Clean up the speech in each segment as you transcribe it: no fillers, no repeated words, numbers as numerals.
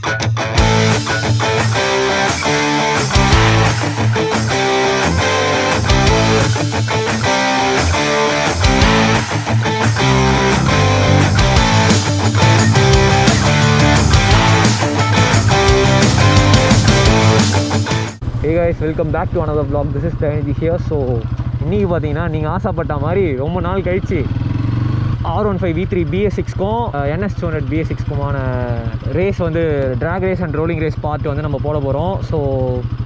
Hey guys, welcome back to another vlog. This is Dayanithi here. So இன்னைக்கு பார்த்தீங்கன்னா நீங்கள் ஆசைப்பட்ட மாதிரி ரொம்ப நாள் கழிச்சு R15v3 BS6க்கும் NS200 BS6க்குமான ரேஸ் வந்து track race and rolling race part வந்து நம்ம போட போகிறோம். ஸோ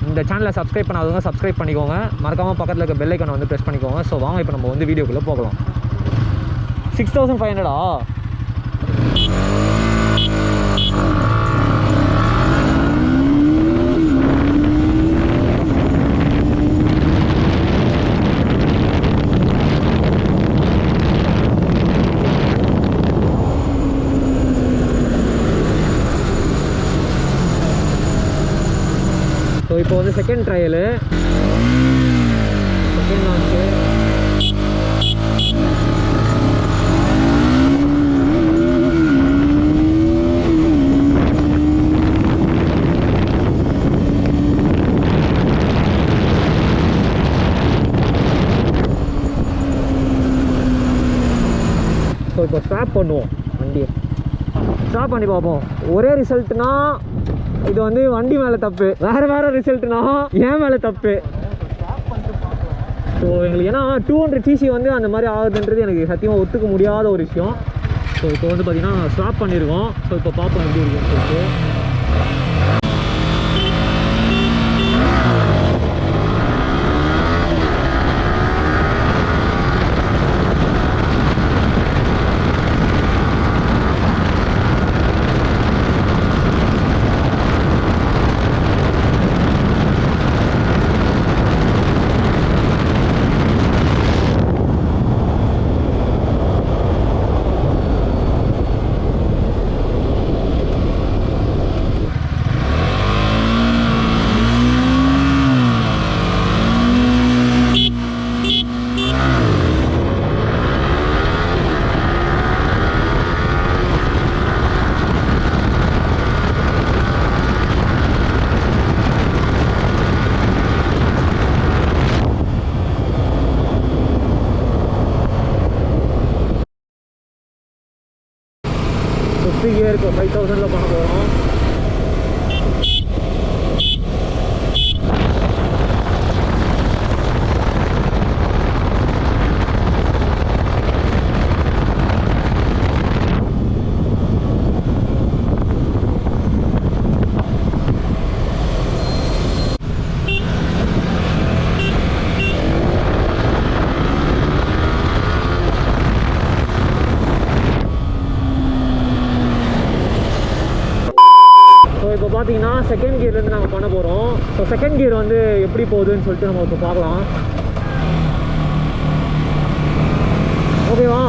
இந்த சேனலை சப்ஸ்கிரைப் பண்ணாதவங்க சப்ஸ்கிரைப் பண்ணிக்கோங்க, மறக்காமல் பக்கத்தில் இருக்க பெல் ஐக்கானை வந்து ப்ரெஸ் பண்ணிக்கோங்க. ஸோ வாங்க இப்போ நம்ம வந்து வீடியோக்குள்ளே போகலாம். 6500 ஸோ இப்போ வந்து second trial, second launch. So இப்போ ஸ்டாப் பண்ணுவோம், வண்டியை ஸ்டாப் பண்ணி பார்ப்போம். ஒரே ரிசல்ட்னா இது வந்து வண்டி மேலே தப்பு, வேறு ரிசல்ட்னா ஏன் மேலே தப்பு. ஸோ எங்களுக்கு ஏன்னா 200cc வந்து அந்த மாதிரி ஆகுதுன்றது எனக்கு சத்தியமாக ஒத்துக்க முடியாத ஒரு விஷயம். ஸோ இப்போ வந்து பார்த்திங்கன்னா ஸ்டாப் பண்ணியிருக்கோம். ஸோ இப்போ பார்ப்போம் எப்படி இருக்குன்னு சொல்லிட்டு. கியருக்கு 5000 பண்ண போகிறோம். இப்போ பார்த்தீங்கன்னா செகண்ட் கியர்லேருந்து நாங்கள் பண்ண போகிறோம். ஸோ செகண்ட் கியர் வந்து எப்படி போகுதுன்னு சொல்லிட்டு நம்ம இப்போ பார்க்கலாம். ஓகேவா?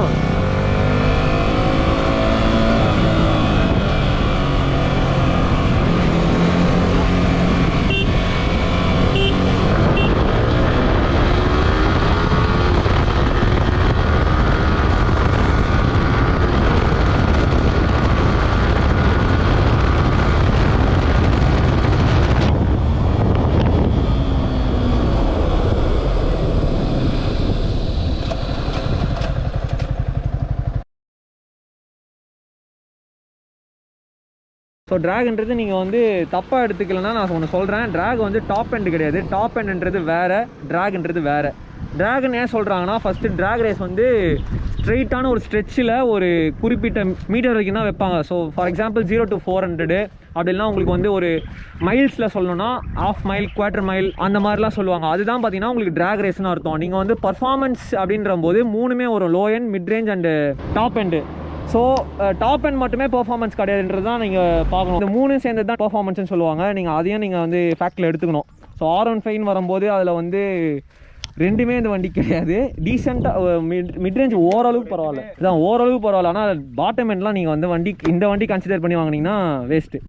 ஸோ ட்ராக்ன்றது நீங்கள் வந்து தப்பாக எடுத்துக்கலன்னா நான் ஒன்று சொல்கிறேன். ட்ராக் வந்து டாப் எண்டு கிடையாது. டாப் எண்டுன்றது வேறு, ட்ராக்ன்றது வேறு. ட்ராக்னு ஏன் சொல்கிறாங்கன்னா, ஃபஸ்ட்டு ட்ராக் ரேஸ் வந்து ஸ்ட்ரெயிட்டான ஒரு ஸ்ட்ரெச்சில் ஒரு குறிப்பிட்ட மீட்டர் வரைக்கும் தான் வைப்பாங்க. ஸோ ஃபார் எக்ஸாம்பிள் 0 to 400 அப்படின்னா உங்களுக்கு வந்து ஒரு மைல்ஸில் சொல்லணும்னா ½ மைல், குவார்ட்டர் மைல் அந்த மாதிரிலாம் சொல்லுவாங்க. அதுதான் பார்த்தீங்கன்னா உங்களுக்கு ட்ராக் ரேஸ்னு அர்த்தம். நீங்கள் வந்து பர்ஃபார்மன்ஸ் அப்படின்ற போது மூணுமே வரும், low end, mid range and top end. So top end மட்டுமே பெர்ஃபார்மன்ஸ் கிடையாதுன்றது தான் நீங்கள் பார்க்கணும். இந்த மூணு சேர்ந்து தான் பெர்ஃபார்மன்ஸ்னு சொல்லுவாங்க. நீங்கள் அதையும் நீங்கள் வந்து ஃபேக்டில் எடுத்துக்கணும். ஸோ R15 வரும்போது அதில் வந்து ரெண்டுமே இந்த வண்டி கிடையாது. டீசெண்டாக மிட் ரேஞ்ச் ஓரளவுக்கு பரவாயில்ல, இதான் ஓரளவுக்கு பரவாயில்ல. ஆனால் பாட்டம் எண்ட்லாம் நீங்கள் வந்து இந்த வண்டி கன்சிடர் பண்ணி வாங்கினீங்கன்னா வேஸ்ட்டு.